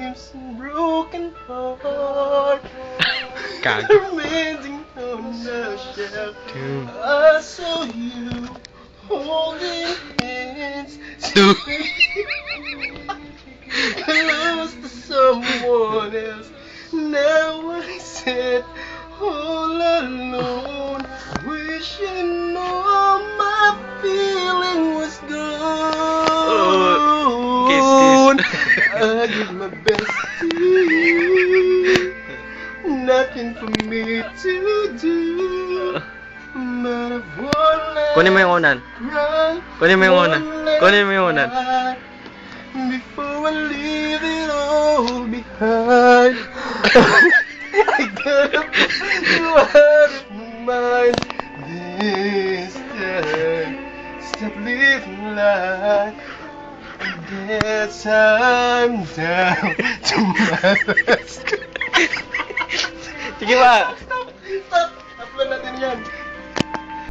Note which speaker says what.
Speaker 1: leaves a broken heart.
Speaker 2: Gago.
Speaker 1: Mending on the shelf.
Speaker 2: Dude.
Speaker 1: I saw you holding hands.
Speaker 2: Dude.
Speaker 1: Close to someone else. Now I sit all alone, wishing all my feeling was gone. I give my best to you, nothing for me to do. But I've one last
Speaker 2: Kunin mo yung unan.
Speaker 1: cry,
Speaker 2: Kunin mo yung unan.
Speaker 1: one last
Speaker 2: Kunin mo yung unan.
Speaker 1: cry, before I leave it all behind. I gotta put you out of my mind this time. Stop living life. I guess I'm down to my last.
Speaker 2: Sige ba?
Speaker 1: Stop! Stop! Stop lang natin yan.